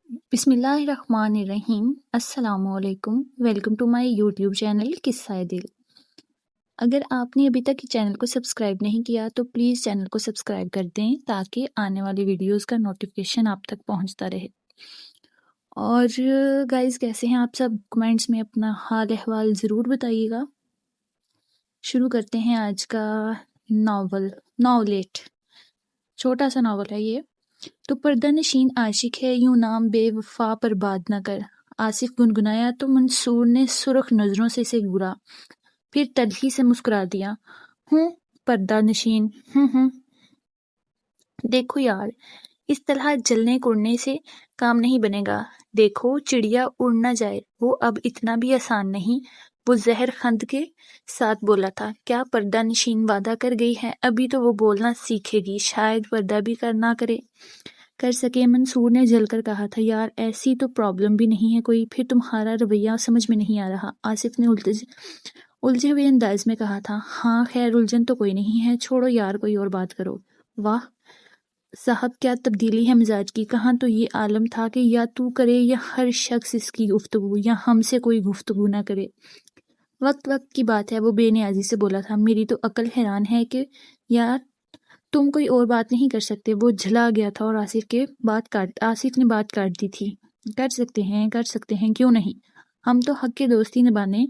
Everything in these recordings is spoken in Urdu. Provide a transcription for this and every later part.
بسم اللہ الرحمن الرحیم۔ السلام علیکم، welcome to my YouTube channel Qissa Dil. اگر آپ نے ابھی تک چینل کو سبسکرائب نہیں کیا تو پلیز چینل کو سبسکرائب کر دیں تاکہ آنے والی ویڈیوز کا نوٹیفیکیشن آپ تک پہنچتا رہے۔ اور گائز کیسے ہیں آپ سب؟ کمنٹس میں اپنا حال احوال ضرور بتائیے گا۔ شروع کرتے ہیں آج کا ناولیٹ۔ چھوٹا سا ناول ہے یہ۔ تو پردہ نشین عاشق ہے یوں نام بے وفا پر باد نہ کر، آصف گنگنایا تو منصور نے سرخ نظروں سے اسے گھورا، پھر تلخی سے مسکرا دیا۔ ہوں پردہ نشین، ہوں۔ دیکھو یار، اس طرح جلنے کڑنے سے کام نہیں بنے گا۔ دیکھو چڑیا اڑ نہ جائے، وہ اب اتنا بھی آسان نہیں۔ وہ زہر خند کے ساتھ بولا تھا۔ کیا پردہ نشین وعدہ کر گئی ہے؟ ابھی تو وہ بولنا سیکھے گی، شاید پردہ بھی کر سکے۔ منصور نے جل کر کہا تھا، یار ایسی تو پرابلم بھی نہیں ہے کوئی، پھر تمہارا رویہ سمجھ میں نہیں آ رہا۔ آصف نے الجھے ہوئے انداز میں کہا تھا، ہاں خیر الجھن تو کوئی نہیں ہے، چھوڑو یار کوئی اور بات کرو۔ واہ صاحب کیا تبدیلی ہے مزاج کی، کہاں تو یہ عالم تھا کہ یا تو کرے یا ہر شخص اس کی گفتگو، یا ہم سے کوئی گفتگو نہ کرے۔ وقت کی بات ہے، وہ بے نیازی سے بولا تھا۔ میری تو عقل حیران ہے کہ یار تم کوئی اور بات نہیں کر سکتے۔ وہ جھلا گیا تھا اور آصف نے بات کاٹ دی تھی۔ کر سکتے ہیں، کیوں نہیں؟ ہم تو حق کے دوستی نبھانے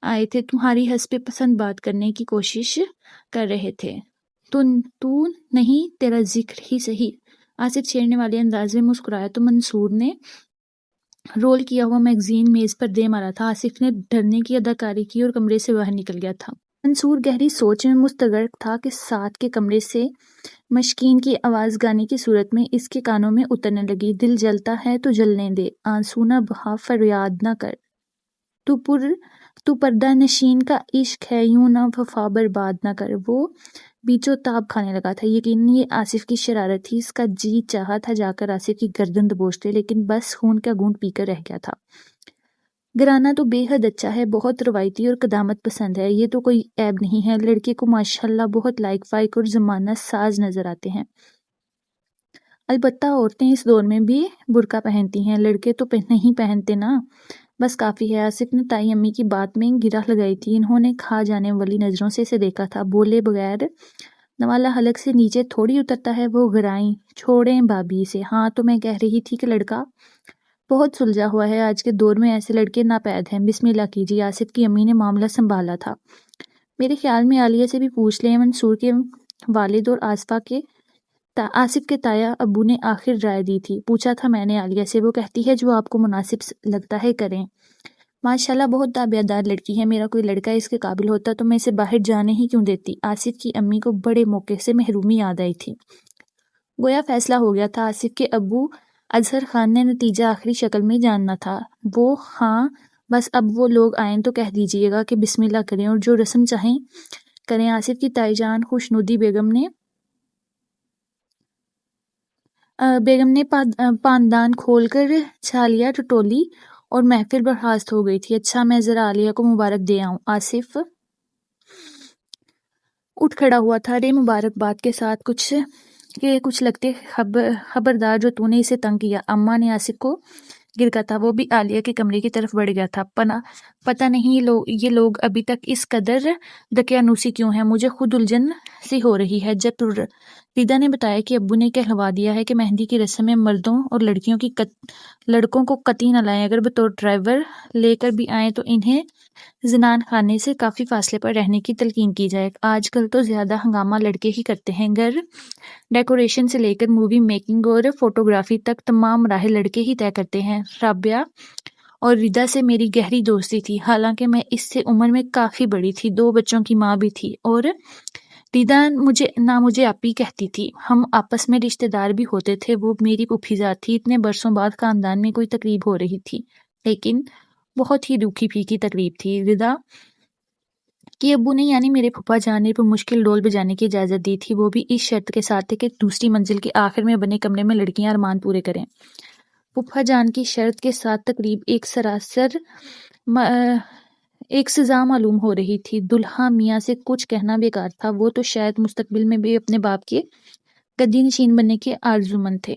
آئے تھے، تمہاری حسب پسند بات کرنے کی کوشش کر رہے تھے۔ تو نہیں، تیرا ذکر ہی صحیح۔ آصف چھیڑنے والے انداز میں مسکرایا تو منصور نے رول کیا ہوا میگزین میز پر دے مارا تھا۔ آصف نے ڈرنے کی اداکاری کی اور کمرے سے باہر نکل گیا تھا۔ منصور گہری سوچ میں مستغرق تھا کہ ساتھ کے کمرے سے مشکین کی آواز گانے کی صورت میں اس کے کانوں میں اترنے لگی۔ دل جلتا ہے تو جلنے دے، آنسو نہ بہا، فریاد نہ کر۔ تو پردہ نشین کا عشق ہے یوں نہ وفا برباد نہ کر۔ وہ بیچو تاب کھانے لگا تھا۔ یقیناً یہ آصف کی شرارت تھی۔ اس کا جی چاہا تھا جا کر آصف کی گردن دبوچ لے، لیکن بس خون کا گھونٹ پی کر رہ گیا تھا۔ گھرانہ تو بے حد اچھا ہے، بہت روایتی اور قدامت پسند ہے، یہ تو کوئی عیب نہیں ہے۔ لڑکے کو ماشاءاللہ بہت لائق فائق اور زمانہ ساز نظر آتے ہیں۔ البتہ عورتیں اس دور میں بھی برقع پہنتی ہیں، لڑکے تو نہیں پہنتے نا، بس کافی ہے۔ آصف نے تائی امی کی بات میں گرہ لگائی تھی۔ انہوں نے کھا جانے والی نظروں سے اسے دیکھا تھا۔ بولے بغیر نوالہ حلق سے نیچے تھوڑی اترتا ہے۔ وہ گھرائیں، چھوڑیں بھابھی اسے۔ ہاں تو میں کہہ رہی تھی کہ لڑکا بہت سلجھا ہوا ہے، آج کے دور میں ایسے لڑکے ناپید ہیں۔ بسم اللہ کیجیے۔ آصف کی امی نے معاملہ سنبھالا تھا۔ میرے خیال میں عالیہ سے بھی پوچھ لیں۔ منصور کے والد اور آصف کے تایا ابو نے آخر رائے دی تھی۔ پوچھا تھا میں نے عالیہ سے، وہ کہتی ہے جو آپ کو مناسب لگتا ہے کریں۔ ماشاءاللہ بہت تربیت دار لڑکی ہے، میرا کوئی لڑکا اس کے قابل ہوتا تو میں اسے باہر جانے ہی کیوں دیتی۔ آصف کی امی کو بڑے موقع سے محرومی یاد آئی تھی۔ گویا فیصلہ ہو گیا تھا۔ آصف کے ابو اظہر خان نے نتیجہ آخری شکل میں جاننا تھا۔ وہ ہاں بس اب وہ لوگ آئیں تو کہہ دیجیے گا کہ بسم اللہ کریں اور جو رسم چاہیں کریں۔ آصف کی تائی جان خوشنودی بیگم نے پاندان کھول کر چھالیا ٹٹولی اور محفل برخاست ہو گئی تھی۔ اچھا میں ذرا عالیہ کو مبارک دے آؤں۔ آصف اٹھ کھڑا ہوا تھا۔ رے مبارکباد کے ساتھ کچھ لگتے خبردار جو تو نے اسے تنگ کیا۔ اماں نے آصف کو گرکا تھا۔ وہ بھی عالیہ کے کمرے کی طرف بڑھ گیا تھا۔ پتہ نہیں یہ لوگ ابھی تک اس قدر دقیانوسی کیوں ہیں، مجھے خود الجھن سی ہو رہی ہے۔ جب ریدا نے بتایا کہ ابو نے کہلوا دیا ہے کہ مہندی کی رسم میں مردوں اور لڑکوں کو قطعی نہ لائیں، اگر بطور ڈرائیور لے کر بھی آئیں تو انہیں زنان خانے سے کافی فاصلے پر رہنے کی تلقین کی جائے۔ آج کل تو زیادہ ہنگامہ لڑکے ہی کرتے ہیں، گھر ڈیکوریشن سے لے کر مووی میکنگ اور فوٹوگرافی تک تمام مراحل لڑکے ہی طے کرتے ہیں۔ رابعہ اور ریدا سے میری گہری دوستی تھی، حالانکہ میں اس سے عمر میں کافی بڑی تھی، 2 بچوں کی ماں بھی تھی، اور ریدا مجھے آپی کہتی تھی۔ ہم آپس میں رشتہ دار بھی ہوتے تھے۔ وہ میری پھوپھی تھی۔ اتنے برسوں بعد خاندان میں کوئی تقریب ہو رہی تھی، لیکن بہت ہی روکھی پھیکی تقریب تھی۔ ریدا کہ ابو نے یعنی میرے پھپھا جان نے مشکل ڈول بجانے کی اجازت دی تھی، وہ بھی اس شرط کے ساتھ تھے کہ دوسری منزل کے آخر میں بنے کمرے میں لڑکیاں ارمان پورے کریں۔ پھپھا جان کی شرط کے ساتھ تقریب ایک سزا معلوم ہو رہی تھی۔ دلہا میاں سے کچھ کہنا بیکار تھا، وہ تو شاید مستقبل میں بھی اپنے باپ کے گدی نشین بننے کے آرزومند تھے۔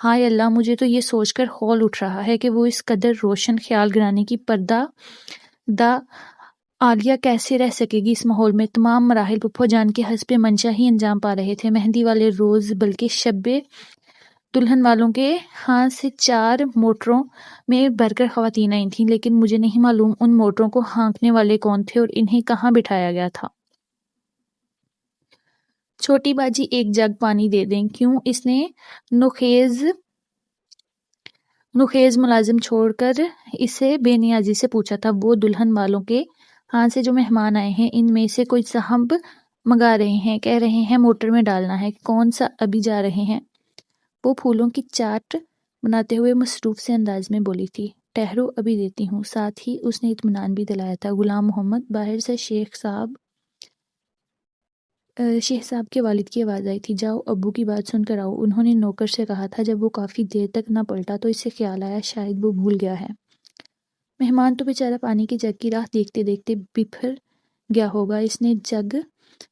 ہائے اللہ، مجھے تو یہ سوچ کر ہول اٹھ رہا ہے کہ وہ اس قدر روشن خیال گرانی کی پردہ دا عالیہ کیسے رہ سکے گی اس ماحول میں۔ تمام مراحل پھپھو جان کے حسب منشا ہی انجام پا رہے تھے۔ مہندی والے روز بلکہ شب دلہن والوں کے ہاں سے 4 موٹروں میں بھر کر خواتین آئی تھیں، لیکن مجھے نہیں معلوم ان موٹروں کو ہانکنے والے کون تھے اور انہیں کہاں بٹھایا گیا تھا۔ چھوٹی باجی ایک جگ پانی دے دیں۔ کیوں؟ اس نے نوخیز ملازم چھوڑ کر اسے بے نیازی سے پوچھا تھا۔ وہ دلہن والوں کے ہاں سے جو مہمان آئے ہیں ان میں سے کوئی صاحب منگا رہے ہیں، کہہ رہے ہیں موٹر میں ڈالنا ہے۔ کون سا ابھی جا رہے ہیں؟ وہ پھولوں کی چاٹ بناتے ہوئے مصروف سے انداز میں بولی تھی۔ ٹھہرو ابھی دیتی ہوں۔ ساتھ ہی اس نے اطمینان بھی دلایا تھا۔ غلام محمد، باہر سے شیخ صاحب کے والد کی آواز آئی تھی۔ جاؤ ابو کی بات سن کر آؤ، انہوں نے نوکر سے کہا تھا۔ جب وہ کافی دیر تک نہ پلٹا تو اسے خیال آیا شاید وہ بھول گیا ہے۔ مہمان تو بیچارہ پانی کی جگ کی راہ دیکھتے دیکھتے بپھر گیا ہوگا۔ اس نے جگ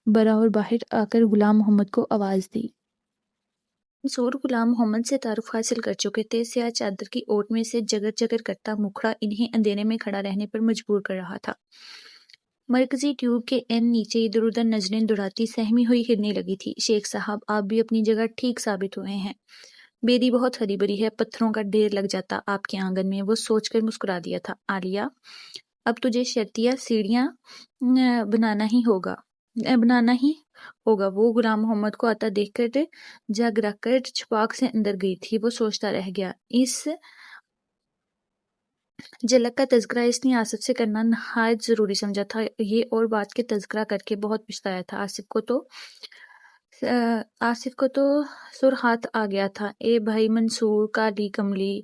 برا اور باہر آ کر غلام محمد کو آواز دی۔ منصور غلام محمد سے تعارف حاصل کر چکے تھے۔ سیاہ چادر کی اوٹ میں سے جگر جگر کرتا مکھڑا انہیں اندھیرے میں کھڑا رہنے پر مجبور کر رہا تھا۔ مرکزی ٹیوب کے نیچے ادھر ادھر نظریں دوڑاتی سہمی ہوئی ہلنے لگی تھی۔ شیخ صاحب، آپ بھی اپنی جگہ ٹھیک ثابت ہوئے ہیں۔ بیری بہت ہری بھری ہے، پتھروں کا ڈھیر لگ جاتا آپ کے آنگن میں۔ وہ سوچ کر مسکرا دیا تھا۔ عالیہ، اب تجھے شرطیہ سیڑھیاں بنانا ہی ہوگا۔ وہ غلام محمد کو آتا دیکھ کر جگ رکھ کر چھپاک سے اندر گئی تھی۔ وہ سوچتا رہ گیا۔ اس جھلک کا تذکرہ اس نے آصف سے کرنا نہایت ضروری سمجھا تھا۔ یہ اور بات کے تذکرہ کر کے بہت پچھتایا تھا۔ آصف کو تو سرہات آ گیا تھا۔ اے بھائی منصور، کالی کملی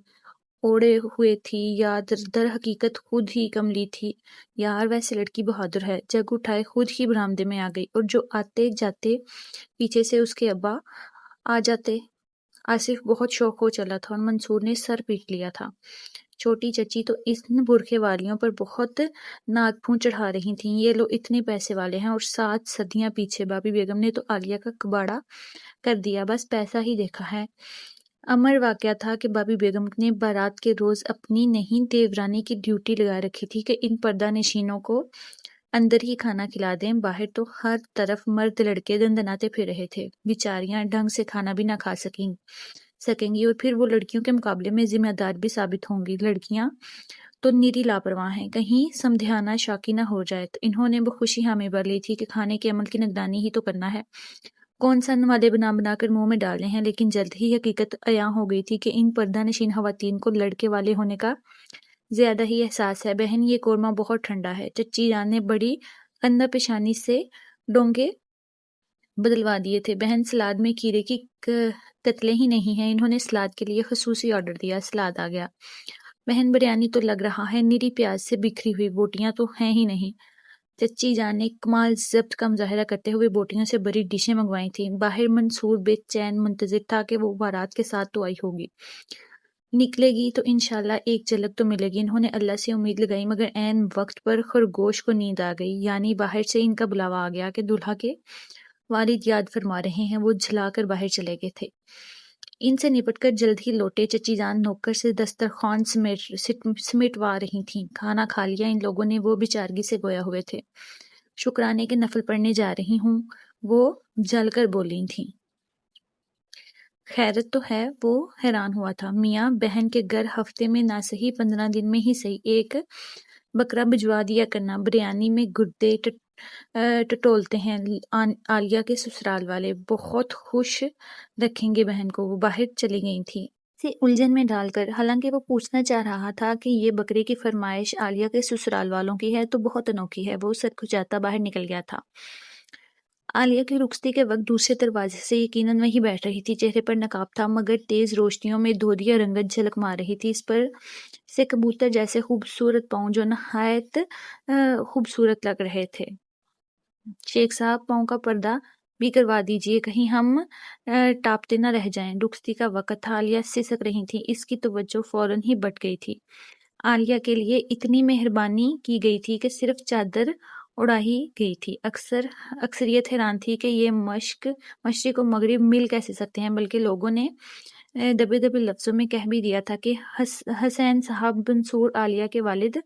اوڑے ہوئے تھی یا در حقیقت خود ہی کملی تھی؟ یار ویسے لڑکی بہادر ہے۔ جگ اٹھائے خود ہی برآمدے میں آ گئی، اور جو آتے جاتے پیچھے سے اس کے ابا آ جاتے۔ آصف بہت شوق ہو چلا تھا اور منصور نے سر پیٹ لیا تھا۔ چھوٹی چچی تو ان برقعے والیوں پر بہت ناک پھون چڑھا رہی تھیں۔ یہ لو اتنے پیسے والے ہیں، اور 7 صدیاں پیچھے بابی بیگم نے تو عالیہ کا کباڑا کر دیا، بس پیسہ ہی دیکھا ہے۔ امر واقعہ تھا کہ بابی بیگم نے بارات کے روز اپنی نہیں دیورانی کی ڈیوٹی لگا رکھی تھی کہ ان پردہ نشینوں کو اندر ہی کھانا کھلا دیں۔ باہر تو ہر طرف مرد لڑکے دندناتے پھر رہے تھے۔ بیچاریاں ڈھنگ سے کھانا بھی نہ کھا سکیں گی، اور پھر وہ لڑکیوں کے مقابلے میں ذمہ دار بھی ثابت ہوں گی۔ لڑکیاں تو نری لاپرواہ ہیں، کہیں سمدھیانہ شاکی نہ ہو جائے۔ تو انہوں نے بخوشی حامی بھر لی تھی کہ کھانے کے عمل کی نگرانی ہی تو کرنا ہے، کون سا نوالے بنا بنا کر منہ میں ڈالنے ہیں۔ لیکن جلد ہی حقیقت عیاں ہو گئی تھی کہ ان پردہ نشین خواتین کو لڑکے والے ہونے کا زیادہ ہی احساس ہے۔ بہن، یہ قورمہ بہت ٹھنڈا ہے۔ چچی جان نے بڑی کندہ پیشانی سے ڈونگے بدلوا دیے تھے۔ بہن، سلاد میں کیڑے کی قتلیں ہی نہیں ہیں۔ انہوں نے سلاد کے لیے خصوصی آرڈر دیا۔ سلاد آ گیا۔ بہن، بریانی تو لگ رہا ہے نری پیاز سے بکھری ہوئی، بوٹیاں تو ہیں ہی نہیں۔ چچی جان نے کمال ضبط کا مظاہرہ کرتے ہوئے بوٹیوں سے بڑی ڈشیں منگوائی تھیں۔ باہر منصور بے چین منتظر تھا کہ وہ بارات کے ساتھ تو آئی ہوگی، نکلے گی تو انشاءاللہ ایک جھلک تو ملے گی۔ انہوں نے اللہ سے امید لگائی، مگر عین وقت پر خرگوش کو نیند آ گئی۔ یعنی باہر سے ان کا بلاوا آ گیا کہ دولہا کے والد یاد فرما رہے ہیں۔ وہ جھلا کر باہر چلے گئے تھے۔ ان سے نپٹ کر جلد ہی لوٹے۔ چچی جان نوکر سے دسترخوان سمیٹوا رہی تھیں۔ کھانا کھا لیا ان لوگوں نے؟ وہ بیچارگی سے گویا ہوئے تھے۔ شکرانے کے نفل پڑھنے جا رہی ہوں، وہ جل کر بولی تھیں۔ خیرت تو ہے؟ وہ حیران ہوا تھا۔ میاں بہن کے گھر ہفتے میں نہ سہی 15 دن میں ہی سہی ایک بکرا بھجوا دیا کرنا، بریانی میں گردے ٹٹولتے ہیں عالیہ کے سسرال والے، بہت خوش رکھیں گے بہن کو۔ وہ باہر چلی گئی تھی اسے الجھن میں ڈال کر۔ حالانکہ وہ پوچھنا چاہ رہا تھا کہ یہ بکرے کی فرمائش عالیہ کے سسرال والوں کی ہے تو بہت انوکھی ہے۔ وہ سر کھجاتا باہر نکل گیا تھا۔ عالیہ کی رخصتی کے وقت دوسرے دروازے سے یقیناً وہیں بیٹھ رہی تھی۔ چہرے پر نقاب تھا، مگر تیز روشنیوں میں دھودیا رنگت جھلک مار رہی تھی اس پر سے کبوتر جیسے خوبصورت پاؤں جو نہایت خوبصورت لگ رہے تھے۔ شیخ صاحب، پاؤں کا پردہ بھی کروا دیجئے، کہیں ہم ٹاپتے نہ رہ جائیں۔ رخصتی کا وقت تھا، عالیہ سسک رہی تھی۔ اس کی توجہ فوراً ہی بٹ گئی تھی۔ عالیہ کے لیے اتنی مہربانی کی گئی تھی کہ صرف چادر اڑائی گئی تھی۔ اکثریت حیران تھی کہ یہ مشرق و مغرب مل کیسے سکتے ہیں، بلکہ لوگوں نے دبے دبے لفظوں میں کہہ بھی دیا تھا کہ حسین صاحب منصور عالیہ کے والد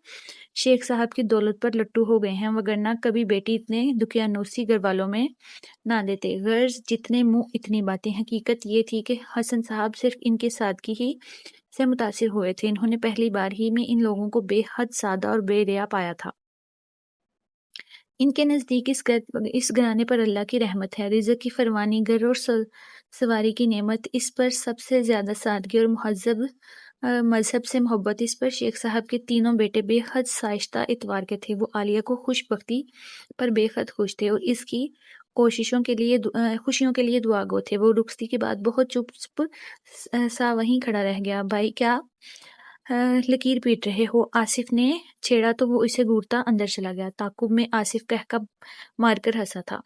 شیخ صاحب کی دولت پر لٹو ہو گئے ہیں، وگرنہ کبھی بیٹی اتنے دقیانوسی گھر والوں میں نہ دیتے۔ غرض جتنے منہ اتنی باتیں، حقیقت یہ تھی کہ حسن صاحب صرف ان کے سادگی ہی سے متاثر ہوئے تھے۔ انہوں نے پہلی بار ہی میں ان لوگوں کو بے حد سادہ اور بے ریا پایا تھا۔ ان کے نزدیک اس گھرانے پر اللہ کی رحمت ہے، رزق کی فراوانی، گھر اور سواری کی نعمت، اس پر سب سے زیادہ سادگی اور مذہب سے محبت۔ اس پر شیخ صاحب کے تینوں بیٹے بے حد شائستہ اعتبار کے تھے۔ وہ عالیہ کو خوش بختی پر بے حد خوش تھے اور اس کی خوشیوں کے لیے دعا گو تھے۔ وہ رخصتی کے بعد بہت چپ سا وہیں کھڑا رہ گیا۔ بھائی کیا لکیر پیٹ رہے ہو؟ آصف نے چھیڑا تو وہ اسے گھورتا اندر چلا گیا۔ تعاقب میں آصف قہقہ مار کر ہنسا تھا۔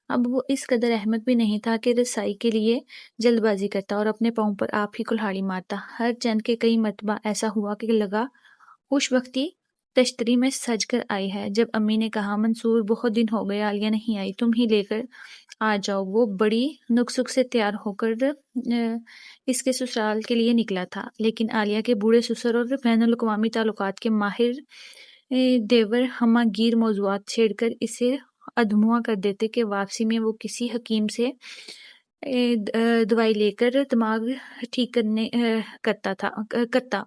اب وہ اس قدر احمق بھی نہیں تھا کہ رسائی کے لیے جلد بازی کرتا اور اپنے پاؤں پر آپ ہی کلہاڑی مارتا۔ ہر چند کے کئی مرتبہ ایسا ہوا کہ لگا خوش بختی تشتری میں سج کر آئی ہے۔ جب امی نے کہا منصور بہت دن ہو گئے عالیہ نہیں آئی، تم ہی لے کر آ جاؤ، وہ بڑی نک سے تیار ہو کر اس کے سسرال کے لیے نکلا تھا، لیکن عالیہ کے بوڑھے سسر اور بین الاقوامی تعلقات کے ماہر دیور ہمہ گیر موضوعات چھیڑ کر اسے ادھموا کر دیتے کہ واپسی میں وہ کسی حکیم سے دوائی لے کر دماغ ٹھیک کرتا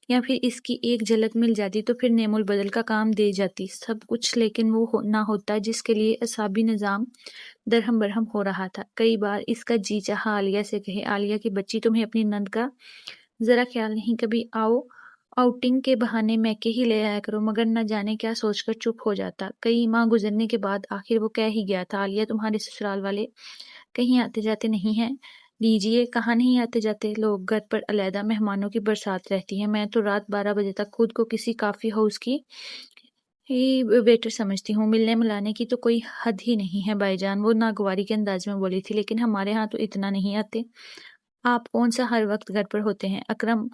یا پھر اس کی ایک جھلک مل جاتی تو پھر نعم البدل کا کام دے جاتی سب کچھ، لیکن وہ نہ ہوتا جس کے لیے اعصابی نظام درہم برہم ہو رہا تھا۔ کئی بار اس کا جی چاہا عالیہ سے کہے، عالیہ کی بچی تمہیں اپنی نند کا ذرا خیال نہیں، کبھی آؤٹنگ کے بہانے میکے ہی لے آیا کرو، مگر نہ جانے کیا سوچ کر چپ ہو جاتا۔ کئی ماہ گزرنے کے بعد آخر وہ کہہ ہی گیا تھا، عالیہ تمہارے سسرال والے کہیں آتے جاتے نہیں ہیں؟ لیجیے، کہاں نہیں آتے جاتے لوگ، گھر پر علیحدہ مہمانوں کی برسات رہتی ہے۔ میں تو رات 12 بجے تک خود کو کسی کافی ہاؤس کی ویٹر سمجھتی ہوں، ملنے ملانے کی تو کوئی حد ہی نہیں ہے بھائی جان، وہ ناگواری کے انداز میں بولی تھی، لیکن ہمارے ہاں تو اتنا نہیں آتے۔ آپ کون سا ہر وقت گھر پر ہوتے ہیں؟ اکرم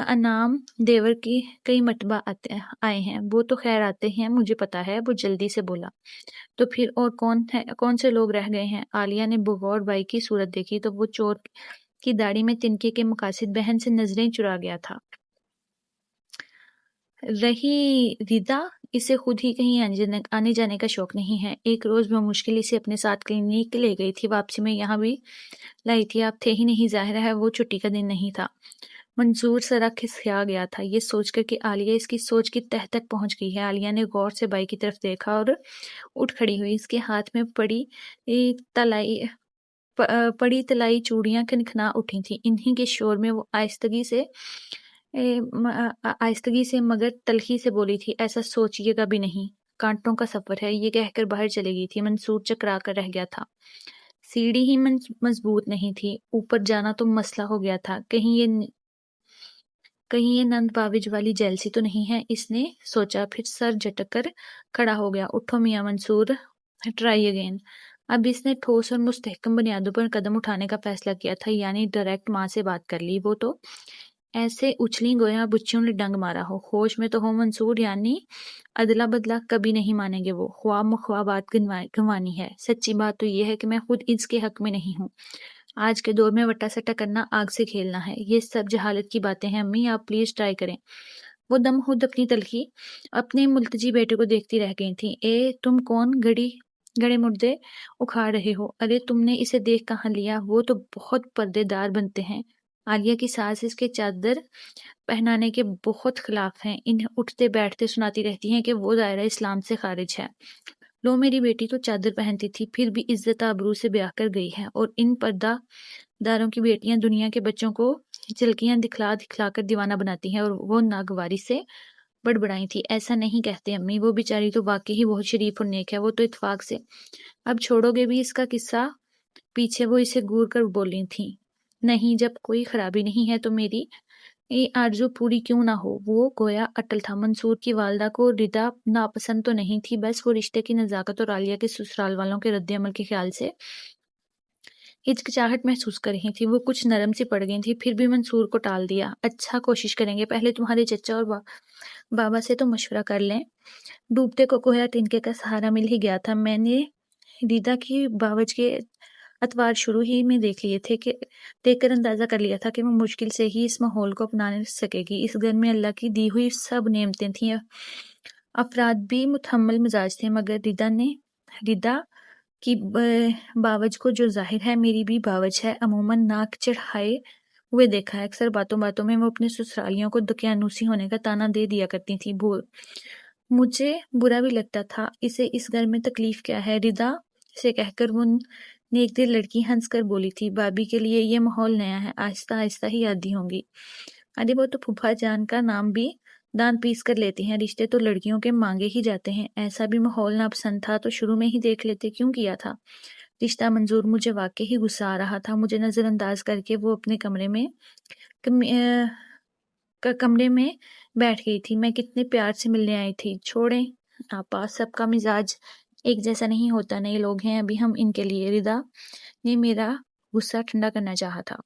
انعام دیور کی کئی مرتبہ آئے ہیں، وہ تو خیر آتے ہیں، مجھے پتا ہے، وہ جلدی سے بولا۔ تو پھر اور کون سے لوگ رہ گئے ہیں؟ عالیہ نے بغور بھائی کی صورت دیکھی تو وہ چور کی داڑھی میں تنکے کے مقاصد بہن سے نظریں چرا گیا تھا۔ رہی ردا، اسے خود ہی کہیں آنے جانے کا شوق نہیں ہے۔ ایک روز بمشکل اسے اپنے ساتھ کلینک لے گئی تھی، واپسی میں یہاں بھی لائی تھی، آپ تھے ہی نہیں، ظاہر ہے وہ چھٹی کا دن نہیں تھا۔ منصور ذرا کھسیا گیا تھا یہ سوچ کر کہ عالیہ اس کی سوچ کی تہہ تک پہنچ گئی ہے۔ عالیہ نے غور سے بھائی کی طرف دیکھا اور اٹھ کھڑی ہوئی، اس کے ہاتھ میں پڑی طلائی چوڑیاں کھنکھنا اٹھی تھیں، انہی کے شور میں وہ آہستگی سے مگر تلخی سے بولی تھی، ایسا سوچیے گا بھی نہیں، کانٹوں کا سفر ہے، یہ کہہ کر باہر چلی گئی تھی۔ منصور چکرا کر رہ گیا تھا، سیڑھی ہی مضبوط نہیں تھی، اوپر جانا تو مسئلہ ہو گیا تھا، کہیں یہ نند باوج والی جیلسی تو نہیں ہے، اس نے سوچا، پھر سر جھٹک کر کھڑا ہو گیا۔ اٹھو میاں منصور، ٹرائی اگین۔ اب اس نے ٹھوس اور مستحکم بنیادوں پر قدم اٹھانے کا فیصلہ کیا تھا، یعنی ڈائریکٹ ماں سے بات کر لی۔ وہ تو ایسے اچھلی گویا بچیوں نے ڈنگ مارا ہو۔ ہوش میں تو ہو منصور، یعنی ادلا بدلا کبھی نہیں مانیں گے وہ، خواب مخواہ بات گنوانی ہے۔ سچی بات تو یہ ہے کہ میں خود اس کے حق میں نہیں ہوں، آج کے دور میں وٹا سٹا کرنا آگ سے کھیلنا ہے، یہ سب جہالت کی باتیں ہیں۔ امی آپ پلیز ٹرائی کریں۔ وہ دم خود اپنی تلخی اپنے ملتجی بیٹے کو دیکھتی رہ گئی تھیں۔ اے تم کون گڑے مردے اکھاڑ رہے ہو؟ ارے تم نے اسے دیکھ کہاں لیا؟ وہ تو بہت پردے دار بنتے ہیں۔ عالیہ کی ساس اس کے چادر پہنانے کے بہت خلاف ہیں، انہیں اٹھتے بیٹھتے سناتی رہتی ہیں کہ وہ دائرہ اسلام سے خارج ہے۔ لو میری بیٹی تو چادر پہنتی تھی، پھر بھی عزت آبرو سے بیاہ کر گئی ہے، اور ان پردہ داروں کی بیٹیاں دنیا کے بچوں کو جھلکیاں دکھلا دکھلا کر دیوانہ بناتی ہیں، اور وہ ناگواری سے بڑبڑائی تھی۔ ایسا نہیں کہتے امی، وہ بیچاری تو واقعی بہت شریف اور نیک ہے، وہ تو اتفاق سے۔ اب چھوڑو گے بھی اس کا قصہ؟ پیچھے وہ اسے گور کر بولی تھیں۔ نہیں، جب کوئی خرابی نہیں ہے تو میری آرزو پوری کیوں نہ ہو؟ وہ گویا اٹل تھا۔ منصور کی والدہ کو ردا ناپسند تو نہیں تھی، بس وہ رشتے کی نزاکت اور عالیہ کے سسرال والوں کے رد عمل کے خیال سے ہچکچاہٹ محسوس کر رہی تھی۔ وہ کچھ نرم سی پڑ گئی تھی، پھر بھی منصور کو ٹال دیا۔ اچھا، کوشش کریں گے، پہلے تمہارے چچا اور بابا سے تو مشورہ کر لیں۔ ڈوبتے کو گویا تنکے کا سہارا مل ہی گیا تھا۔ میں نے ردا کی باوج کے اتوار شروع ہی میں دیکھ کر اندازہ کر لیا تھا کہ وہ مشکل سے ہی اس ماحول کو اپنانے سکے گی۔ اس گھر میں اللہ کی دی ہوئی سب نعمتیں تھیں، افراد بھی متحمل مزاج تھے، مگر ردا کی باوج کو جو ظاہر ہے میری بھی باوج ہے، عموماً ناک چڑھائے ہوئے دیکھا ہے۔ اکثر باتوں میں وہ اپنے سسرالیوں کو دقیانوسی ہونے کا طعنہ دے دیا کرتی تھیں۔ مجھے برا بھی لگتا تھا، اسے اس گھر میں تکلیف کیا ہے؟ ردا سے کہہ کر وہ نیک دل لڑکی ہنس کر بولی تھی، بھابی کے لیے یہ ماحول نیا ہے، آہستہ آہستہ ہی عادی ہوں گی۔ ارے وہ تو پھوپھا جان کا نام بھی دانت پیس کر لیتی ہیں، رشتے تو لڑکیوں کے مانگے ہی جاتے ہیں۔ ایسا بھی ماحول ناپسند تھا تو شروع میں ہی دیکھ لیتے، کیوں کیا تھا رشتہ منظور؟ مجھے واقعی ہی غصہ آ رہا تھا۔ مجھے نظر انداز کر کے وہ اپنے کمرے میں بیٹھ گئی تھی۔ میں کتنے پیار سے ملنے آئی تھی۔ چھوڑیں آپا، سب کا مزاج ایک جیسا نہیں ہوتا، نئے لوگ ہیں ابھی ہم ان کے لیے۔ ردا نے میرا غصہ ٹھنڈا کرنا چاہا تھا۔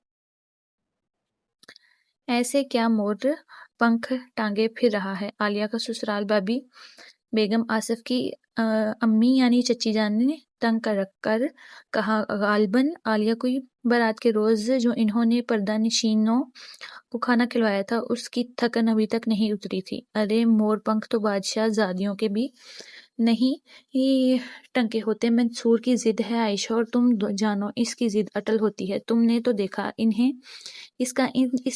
ایسے کیا مور پنکھ ٹانگے پھر رہا ہے؟ عالیہ کا سسرال بھابی بیگم آصف کی امی یعنی چچی جان نے تنگ کر کہا۔ غالباً عالیہ کوئی بارات کے روز جو انہوں نے پردہ نشینوں کو کھانا کھلوایا تھا اس کی تھکن ابھی تک نہیں اتری تھی۔ ارے مور پنکھ تو بادشاہ زادیوں کے بھی نہیں ٹنکے ہوتے۔ منصور کی ضد ہے عائشہ، اور تم جانو اس کی ضد اٹل ہوتی ہے۔ تم نے تو دیکھا انہیں اس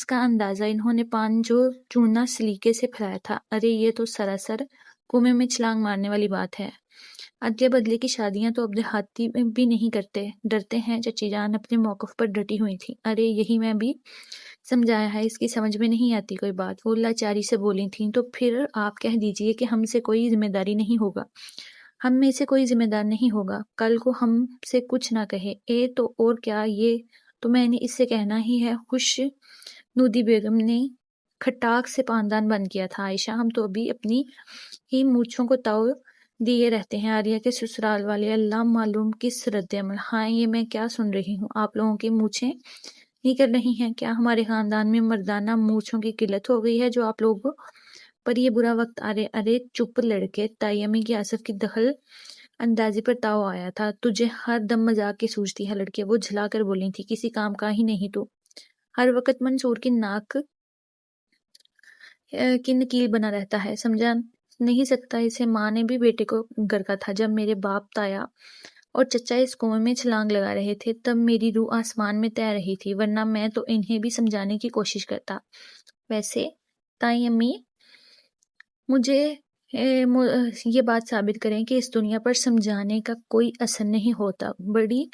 کا اندازہ، انہوں نے پان جو چوننا سلیقے سے پھیلایا تھا۔ ارے یہ تو سراسر کنویں میں چھلانگ مارنے والی بات ہے۔ ادلے بدلے کی شادیاں تو اب دیہاتی بھی نہیں کرتے، ڈرتے ہیں۔ چچی جان اپنے موقف پر ڈٹی ہوئی تھی۔ ارے یہی میں بھی سمجھایا ہے، اس کی سمجھ میں نہیں آتی کوئی بات۔ وہ لاچاری سے بولی تھیں۔ تو پھر آپ کہہ دیجئے کہ ہم سے کوئی ذمہ داری نہیں ہوگا، ہم میں سے کوئی ذمہ دار نہیں ہوگا، کل کو ہم سے کچھ نہ کہے۔ تو اور کیا، یہ تو میں نے اس سے کہنا ہی ہے۔ خوش نودی بیگم نے کھٹاک سے پاندان بند کیا تھا۔ عائشہ، ہم تو ابھی اپنی ہی مونچھوں کو تاؤ دیے رہتے ہیں۔ عالیہ کے سسرال والے، اللہ معلوم کس رد عمل۔ ہاں، یہ میں کیا سن رہی ہوں؟ آپ لوگوں کی مونچھیں نہیں کر رہی ہیں کیا؟ ہمارے خاندان میں مردانہ مونچھوں کی قلت ہو گئی ہے جو آپ لوگوں پر یہ برا وقت آ رہے۔ ارے چپ لڑکے، تائی امی کی آصف کی دخل اندازی پر تاؤ آیا تھا۔ تجھے ہر دم مذاق کی سوچتی ہے لڑکے، وہ جھلا کر بولی تھی۔ کسی کام کا ہی نہیں تو ہر وقت منصور کی ناک کی نکیل بنا رہتا ہے، سمجھا نہیں سکتا اسے؟ ماں نے بھی بیٹے کو گرکا تھا۔ جب میرے باپ، تایا اور چچا اس کنویں میں چھلانگ لگا رہے تھے تب میری روح آسمان میں تیر رہی تھی، ورنہ میں تو انہیں بھی سمجھانے کی کوشش کرتا۔ ویسے تائی امی، مجھے یہ بات ثابت کریں کہ اس دنیا پر سمجھانے کا کوئی اثر نہیں ہوتا۔ بڑی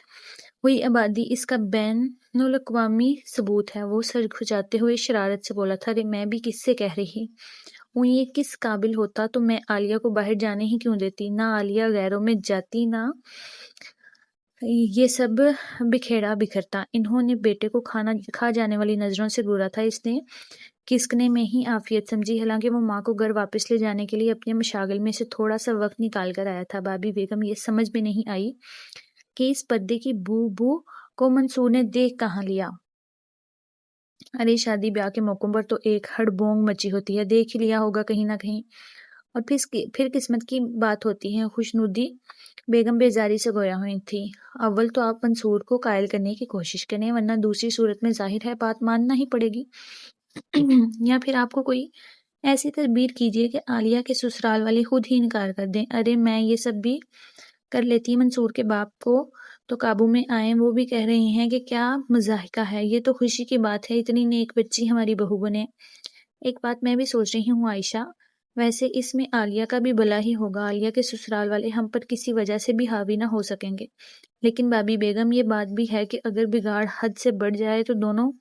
ہوئی آبادی اس کا بین الاقوامی ثبوت ہے۔ وہ سر کھجاتے ہوئے شرارت سے بولا تھا۔ ارے میں بھی کس سے کہہ رہی ہوں، یہ کس قابل ہوتا تو میں عالیہ کو باہر جانے ہی کیوں دیتی؟ نہ عالیہ غیروں میں جاتی، نہ یہ سب بکھیڑا بکھرتا۔ انہوں نے بیٹے کو کھا جانے والی نظروں سے گھورا تھا۔ اس نے کسکنے میں ہی عافیت سمجھی، حالانکہ وہ ماں کو گھر واپس لے جانے کے لیے اپنے مشاغل میں سے تھوڑا سا وقت نکال کر آیا تھا۔ بھابی بیگم یہ سمجھ میں نہیں آئی کہ اس پردے کی بو کو منصور نے دیکھ کہاں لیا۔ ارے شادی بیاہ کے موقعوں پر تو ایک ہڑبونگ مچی ہوتی ہے، دیکھ ہی لیا ہوگا کہیں نہ کہیں، اور پھر قسمت کی بات ہوتی ہے۔ خوشنودی بیگم بیزاری سے گویا ہوئی تھی۔ اول تو آپ منصور کو قائل کرنے کی کوشش کریں، ورنہ دوسری صورت میں ظاہر ہے بات ماننا ہی پڑے گی، یا پھر آپ کو کوئی ایسی تدبیر کیجیے کہ عالیہ کے سسرال والے خود ہی انکار کر دیں۔ ارے میں یہ سب بھی کر لیتی، منصور کے باپ کو تو قابو میں آئیں، وہ بھی کہہ رہے ہیں کہ کیا مضحکہ ہے، یہ تو خوشی کی بات ہے، اتنی نیک بچی ہماری بہو بنے۔ ایک بات میں بھی سوچ رہی ہوں عائشہ، ویسے اس میں عالیہ کا بھی بھلا ہی ہوگا، عالیہ کے سسرال والے ہم پر کسی وجہ سے بھی حاوی نہ ہو سکیں گے، لیکن بھابی بیگم یہ بات بھی ہے کہ اگر بگاڑ حد سے بڑھ جائے تو دونوں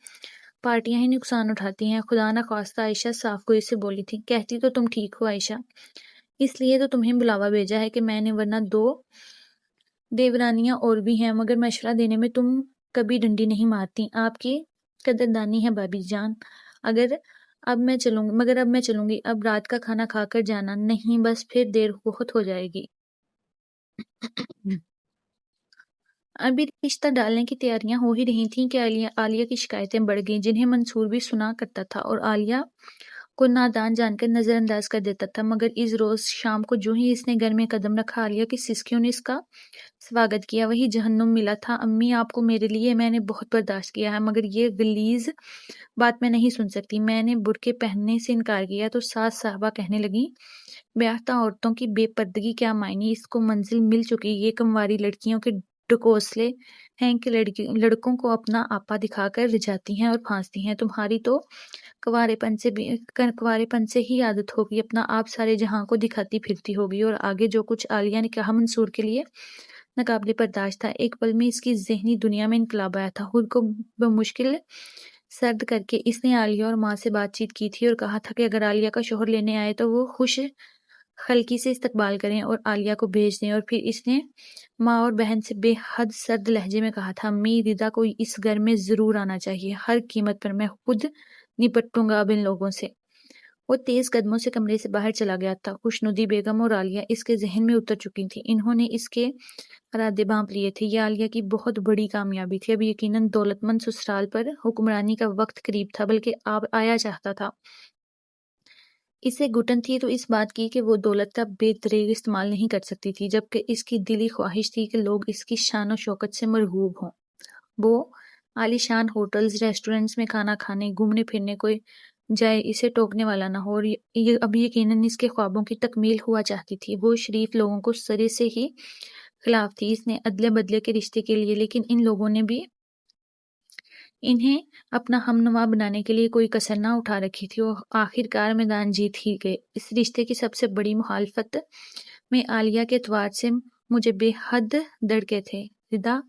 پارٹیاں ہی نقصان اٹھاتی ہیں۔ خدا نخواستہ، عائشہ صاف گوئی سے بولی تھی۔ کہتی تو تم ٹھیک ہو عائشہ، اس لیے تو تمہیں بلاوا بھیجا ہے کہ میں نے، ورنہ 2 دیورانیاں اور بھی ہیں، مگر مشورہ دینے میں تم کبھی ڈنڈی نہیں مارتی۔ آپ کی قدردانی ہے بھابی جان، مگر اب میں چلوں گی، اب رات کا کھانا کھا کر جانا۔ نہیں، بس پھر دیر بہت ہو جائے گی۔ ابھی رشتہ ڈالنے کی تیاریاں ہو ہی رہی تھیں کہ عالیہ کی شکایتیں بڑھ گئیں، جنہیں منصور بھی سنا کرتا تھا، اور عالیہ کو نادان جان کر نظر انداز کر دیتا تھا، مگر اس روز شام کو جو ہی اس نے گھر میں قدم رکھا، عالیہ کی سسکیوں نے اس کا سواگت کیا۔ وہی جہنم ملا تھا۔ امی آپ کو میرے لیے میں نے بہت برداشت کیا ہے، مگر یہ غلیظ بات میں نہیں سن سکتی۔ میں نے برقعے پہننے سے انکار کیا تو ساس صاحبہ کہنے لگیں، بیاختہ عورتوں کی بے پردگی کیا معنی، اس کو منزل مل چکی، یہ کنواری لڑکیوں کے ڈکوسلے ہیں کہ لڑکوں کو اپنا آپا دکھا کر رجاتی ہیں اور پھانستی ہیں۔ تمہاری تو کنوارے پن سے ہی عادت ہوگی، اپنا آپ سارے جہاں کو دکھاتی پھرتی ہوگی۔ اور آگے جو کچھ عالیہ نے کہا منصور کے لیے ناقابل برداشت تھا۔ ایک پل میں اس کی ذہنی دنیا میں انقلاب آیا تھا۔ خود کو بمشکل سرد کر کے اس نے عالیہ اور ماں سے بات چیت کی تھی اور کہا تھا کہ اگر عالیہ کا شوہر لینے آئے تو وہ خوش خلقی سے استقبال کریں اور عالیہ کو بھیج دیں۔ اور پھر اس نے ماں اور بہن سے بے حد سرد لہجے میں کہا تھا، امی ردا کو اس گھر میں ضرور آنا چاہیے، ہر قیمت پر، میں خود نپٹوں گا اب ان لوگوں سے۔ وہ تیز قدموں سے کمرے سے باہر چلا گیا تھا۔ خوشنودی بیگم اور عالیہ اس کے ذہن میں اتر چکی تھی، انہوں نے اس کے ارادے بھانپ لیے تھے۔ یہ عالیہ کی بہت بڑی کامیابی تھی۔ اب یقیناً دولت مند سسرال پر حکمرانی کا وقت قریب تھا، بلکہ اب آیا چاہتا تھا۔ اسے گھٹن تھی تو اس بات کی کہ وہ دولت کا بے دریغ استعمال نہیں کر سکتی تھی، جبکہ اس کی دلی خواہش تھی کہ لوگ اس کی شان و شوکت سے مرغوب ہوں۔ وہ عالی شان ہوٹلز، ریسٹورنٹس میں کھانا کھانے، گھومنے پھرنے کوئی جائے اسے ٹوکنے والا نہ ہو، اور اب یقیناً اس کے خوابوں کی تکمیل ہوا چاہتی تھی۔ وہ شریف لوگوں کو سرے سے ہی خلاف تھی۔ اس نے عدلے بدلے کے رشتے کے لیے، لیکن ان لوگوں نے بھی انہیں اپنا ہم نوا بنانے کے لیے کوئی کسر نہ اٹھا رکھی تھی، اور آخر کار میدان جیت ہی گئے۔ اس رشتے کی سب سے بڑی مخالفت میں عالیہ کے اعتبار سے مجھے بے حد دڑکے تھے۔ ردا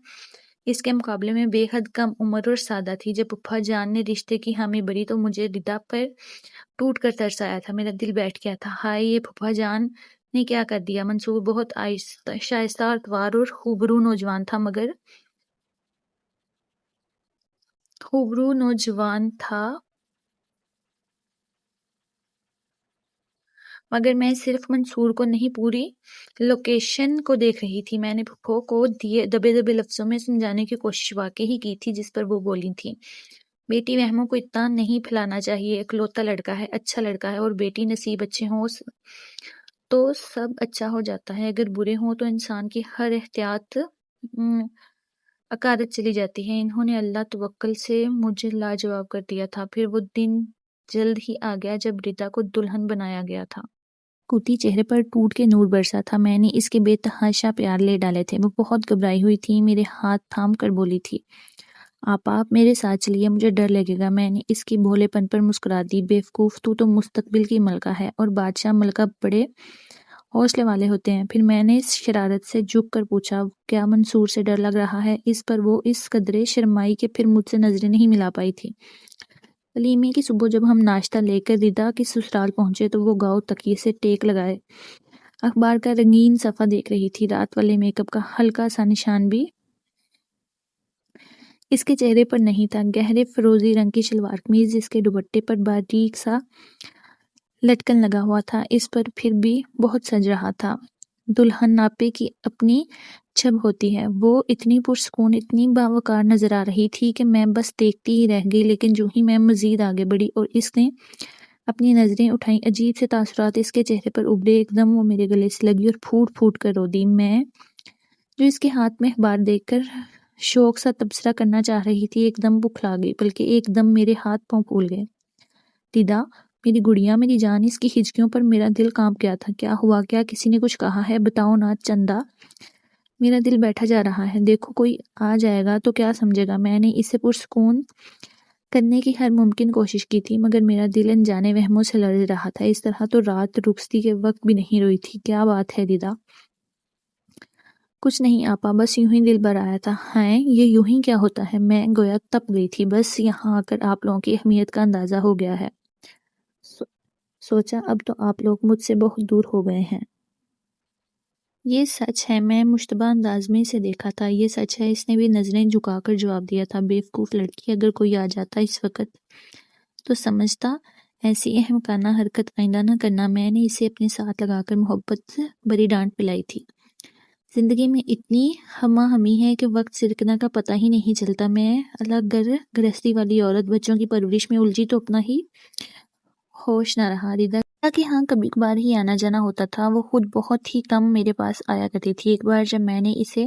اس کے مقابلے میں بے حد کم عمر اور سادہ تھی۔ جب پھپھا جان نے رشتے کی حامی بھری تو مجھے ردا پر ٹوٹ کر ترس آیا تھا، میرا دل بیٹھ گیا تھا۔ ہائے یہ پھپھا جان نے کیا کر دیا۔ منصور بہت شائستہ اور اتوار اور خوبرو نوجوان تھا، مگر میں صرف منصور کو نہیں، پوری لوکیشن کو دیکھ رہی تھی۔ میں نے پھپھو کو دبے دبے لفظوں میں سمجھانے کی کوشش واقعی کی تھی، جس پر وہ بولی تھی، بیٹی وہموں کو اتنا نہیں پھیلانا چاہیے، اکلوتا لڑکا ہے، اچھا لڑکا ہے، اور بیٹی نصیب اچھے ہوں تو سب اچھا ہو جاتا ہے، اگر برے ہوں تو انسان کی ہر احتیاط اکارت چلی جاتی ہے۔ انہوں نے اللہ توکل سے مجھے لاجواب کر دیا تھا۔ پھر وہ دن جلد ہی آ گیا جب ردا کو دلہن بنایا گیا تھا۔ کوتی چہرے پر ٹوٹ کے نور برسا تھا۔ میں نے اس کے بے تحاشا پیار لے ڈالے تھے۔ وہ بہت گھبرائی ہوئی تھی، میرے ہاتھ تھام کر بولی تھی، آپ میرے ساتھ چلیے، مجھے ڈر لگے گا۔ میں نے اس کی بھولے پن پر مسکرا دی، بیوقوف تو مستقبل کی ملکہ ہے، اور بادشاہ ملکہ بڑے حوصلے والے ہوتے ہیں۔ پھر میں نے شرارت سے جھک کر پوچھا، کیا منصور سے ڈر لگ رہا ہے؟ اس پر وہ اس قدرے شرمائی کہ پھر مجھ سے نظریں نہیں ملا پائی تھی۔ ولیمے کی صبح جب ہم ناشتہ لے کر ردا کی سسرال پہنچے تو وہ گاؤ تکیے سے ٹیک لگائے اخبار کا رنگین صفحہ دیکھ رہی تھی۔ رات والے میک اپ کا ہلکا سا نشان بھی اس کے چہرے پر نہیں تھا۔ گہرے فیروزی رنگ کی شلوار قمیض جس کے دوپٹے پر باریک سا لٹکن لگا ہوا تھا، اس پر پھر بھی بہت سج رہا تھا۔ دلہن ناپے کی اپنی چھب ہوتی ہے۔ وہ اتنی پرسکون، اتنی باوقار نظر آ رہی تھی کہ میں بس دیکھتی ہی رہ گئی، لیکن جو ہی میں مزید آگے بڑھی اور اس نے اپنی نظریں اٹھائیں، عجیب سے تاثرات اس کے چہرے پر ابھرے۔ ایک دم وہ میرے گلے سے لگی اور پھوٹ پھوٹ کر رو دی۔ میں جو اس کے ہاتھ میں اخبار دیکھ کر شوق سا تبصرہ کرنا چاہ رہی تھی، ایک دم بکھلا گئی، بلکہ ایک دم میرے ہاتھ پاؤں پھول گئے۔ ردا میری گڑیا، میری جان، اس کی ہچکیوں پر میرا دل کانپ گیا تھا۔ کیا ہوا؟ کیا کسی نے کچھ کہا ہے؟ بتاؤ نا چندا، میرا دل بیٹھا جا رہا ہے۔ دیکھو کوئی آ جائے گا تو کیا سمجھے گا۔ میں نے اسے پرسکون کرنے کی ہر ممکن کوشش کی تھی، مگر میرا دل انجانے وہموں سے لرز رہا تھا۔ اس طرح تو رات رخصتی کے وقت بھی نہیں روئی تھی۔ کیا بات ہے ردا؟ کچھ نہیں آپا، بس یوں ہی دل بھر آیا تھا۔ ہیں، یہ یوں ہی کیا ہوتا ہے؟ میں گویا تپ گئی تھی۔ بس یہاں آ کر آپ لوگوں کی اہمیت کا اندازہ ہو گیا ہے۔ سوچا اب تو آپ لوگ مجھ سے بہت دور ہو گئے ہیں۔ یہ سچ ہے، میں مشتبہ انداز میں اسے دیکھا تھا۔ یہ سچ ہے، اس نے بھی نظریں جھکا کر جواب دیا تھا۔ بیوقوف لڑکی، اگر کوئی آ جاتا اس وقت تو سمجھتا ایسی احمقانہ حرکت آئندہ نہ کرنا۔ میں نے اسے اپنے ساتھ لگا کر محبت بھری ڈانٹ پلائی تھی۔ زندگی میں اتنی ہمہ ہمی ہے کہ وقت سرکنا کا پتہ ہی نہیں چلتا۔ میں الگ گھر گرہستی والی عورت بچوں کی پرورش میں الجھی تو اپنا ہی ہوش نہ رہا۔ ردا کہ ہاں کبھی کبھار ہی آنا جانا ہوتا تھا، وہ خود بہت ہی کم میرے پاس آیا کرتی تھی۔ ایک بار جب میں نے اسے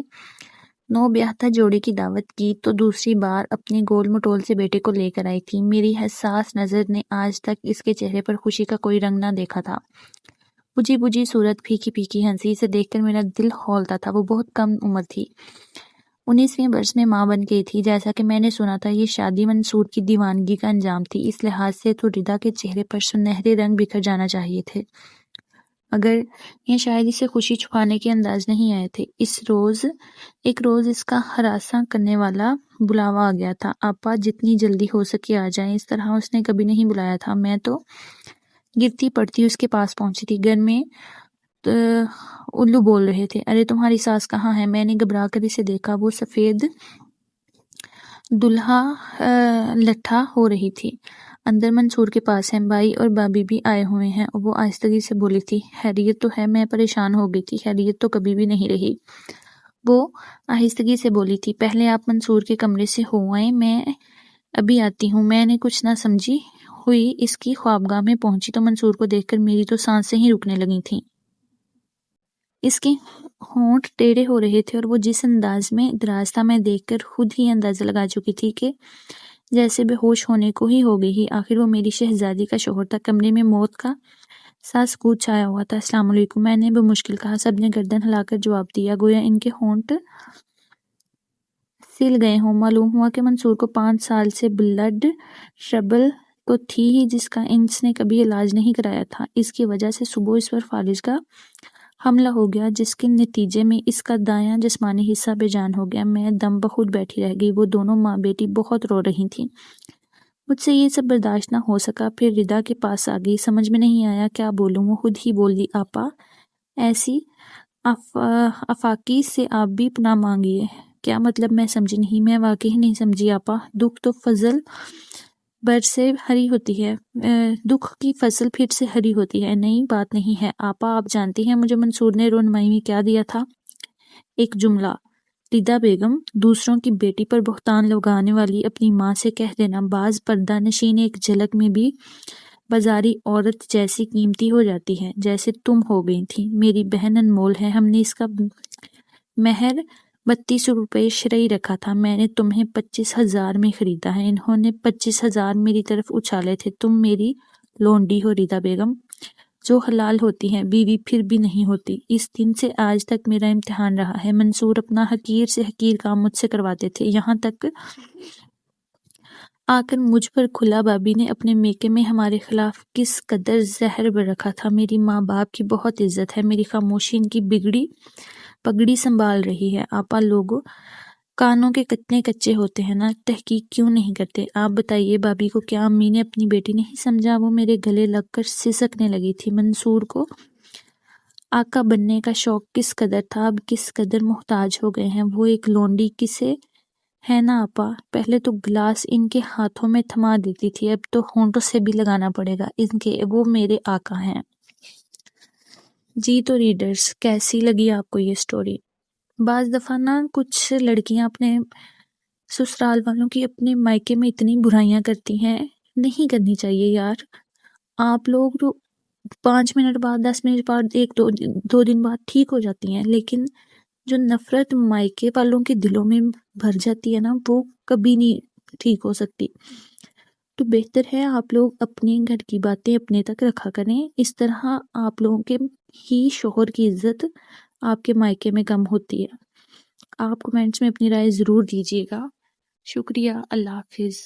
نو بیاہتا جوڑے کی دعوت کی تو دوسری بار اپنے گول مٹول سے بیٹے کو لے کر آئی تھی۔ میری حساس نظر نے آج تک اس کے چہرے پر خوشی کا کوئی رنگ نہ دیکھا تھا۔ بجھی بجھی صورت، پھیکی پھیکی ہنسی، اسے دیکھ کر میرا دل کھولتا تھا۔ وہ بہت کم عمر تھی، 19ویں برس میں ماں بن گئی تھی۔ جیسا کہ میں نے سنا تھا یہ شادی منصور کی دیوانگی کا انجام تھی، اس لحاظ سے تو ردا کے چہرے پر سنہرے رنگ بکھر جانا چاہیے تھے، مگر یہ شاید اسے خوشی چھپانے کے انداز نہیں آئے تھے۔ ایک روز اس کا ہراساں کرنے والا بلاوا آ گیا تھا۔ آپا جتنی جلدی ہو سکے آ جائیں، اس طرح اس نے کبھی نہیں بلایا تھا۔ میں تو گرتی پڑتی اس کے پاس پہنچی تھی۔ گھر میں الو بول رہے تھے، ارے تمہاری ساس کہاں ہے؟ میں نے گھبرا کر اسے دیکھا، وہ سفید دلہا لٹھا ہو رہی تھی۔ اندر منصور کے پاس ہیں، بھائی اور بھابھی بھی آئے ہوئے ہیں۔ وہ آہستگی سے بولی تھی، خیریت تو ہے؟ میں پریشان ہو گئی تھی، خیریت تو کبھی بھی نہیں رہی، وہ آہستگی سے بولی تھی۔ پہلے آپ منصور کے کمرے سے ہو آئیں، میں ابھی آتی ہوں۔ میں نے کچھ نہ سمجھی ہوئی اس کی خوابگاہ میں پہنچی تو منصور کو دیکھ کر میری تو سانسیں ہی رکنے لگی تھیں۔ اس کے ہونٹ ٹیڑھے ہو رہے تھے اور وہ جس انداز میں دراز تھا، میں دیکھ کر خود ہی اندازہ لگا چکی تھی کہ جیسے بے ہوش ہونے کو ہی ہو گئی ہی۔ آخر وہ میری شہزادی کا شوہر تھا۔ کمرے میں موت کا سا سکوت چھایا ہوا تھا۔ السلام علیکم، میں نے بمشکل کہا۔ سب نے گردن ہلا کر جواب دیا، گویا ان کے ہونٹ سل گئے ہوں۔ معلوم ہوا کہ منصور کو 5 سال سے بلڈ ٹربل تو تھی ہی، جس کا اس نے کبھی علاج نہیں کرایا تھا۔ اس کی وجہ سے صبح اس پر فالج کا حملہ ہو گیا، جس کے نتیجے میں اس کا دایاں جسمانی حصہ بے جان ہو گیا۔ میں دم بخود بیٹھی رہ گئی۔ وہ دونوں ماں بیٹی بہت رو رہی تھیں۔ مجھ سے یہ سب برداشت نہ ہو سکا، پھر ردا کے پاس آ گئی۔ سمجھ میں نہیں آیا کیا بولوں، وہ خود ہی بول دی، آپا ایسی آفاقی سے آپ بھی پناہ مانگیے۔ کیا مطلب؟ میں سمجھی نہیں۔ میں واقعی نہیں سمجھی آپا۔ دکھ تو فصل بر سے ہری ہوتی ہے، دکھ کی فصل پھر سے ہری ہوتی ہے، نئی بات نہیں ہے آپا۔ آپ جانتی ہیں مجھے منصور نے رونمائی میں کیا دیا تھا؟ ایک جملہ، ردا بیگم دوسروں کی بیٹی پر بہتان لگانے والی اپنی ماں سے کہہ دینا بعض پردہ نشین ایک جھلک میں بھی بازاری عورت جیسی قیمتی ہو جاتی ہے، جیسے تم ہو گئی تھی۔ میری بہن انمول ہے، ہم نے اس کا مہر 3200 روپے شرعی رکھا تھا، میں نے تمہیں 25,000 میں خریدا ہے۔ انہوں نے 25,000 میری طرف اچھالے تھے۔ تم میری لونڈی ہو ردا بیگم، جو حلال ہوتی ہے بیوی پھر بھی نہیں ہوتی۔ اس دن سے آج تک میرا امتحان رہا ہے۔ منصور اپنا حقیر سے حقیر کام مجھ سے کرواتے تھے، یہاں تک آ کر مجھ پر کھلا بابی نے اپنے میکے میں ہمارے خلاف کس قدر زہر بر رکھا تھا۔ میری ماں باپ کی بہت عزت ہے، میری خاموشی ان کی پگڑی سنبھال رہی ہے۔ آپا لوگوں کانوں کے کتنے کچے ہوتے ہیں نا، تحقیق کیوں نہیں کرتے؟ آپ بتائیے بابی کو کیا امی نے اپنی بیٹی نہیں سمجھا؟ وہ میرے گلے لگ کر سسکنے لگی تھی۔ منصور کو آقا بننے کا شوق کس قدر تھا، اب کس قدر محتاج ہو گئے ہیں۔ وہ ایک لونڈی کسے ہے نا آپا، پہلے تو گلاس ان کے ہاتھوں میں تھما دیتی تھی، اب تو ہونٹوں سے بھی لگانا پڑے گا ان کے، وہ میرے آقا ہیں۔ جی تو ریڈرز، کیسی لگی آپ کو یہ سٹوری؟ بعض دفعہ نا کچھ لڑکیاں اپنے سسرال والوں کی اپنے مائکے میں اتنی برائیاں کرتی ہیں، نہیں کرنی چاہیے یار۔ آپ لوگ تو 5 منٹ بعد 10 منٹ بعد دو دن بعد ٹھیک ہو جاتی ہیں، لیکن جو نفرت مائکے والوں کے دلوں میں بھر جاتی ہے نا، وہ کبھی نہیں ٹھیک ہو سکتی۔ تو بہتر ہے آپ لوگ اپنے گھر کی باتیں اپنے تک رکھا کریں، اس طرح آپ لوگوں کے ہی شوہر کی عزت آپ کے مائکے میں کم ہوتی ہے۔ آپ کمنٹس میں اپنی رائے ضرور دیجیے گا۔ شکریہ، اللہ حافظ۔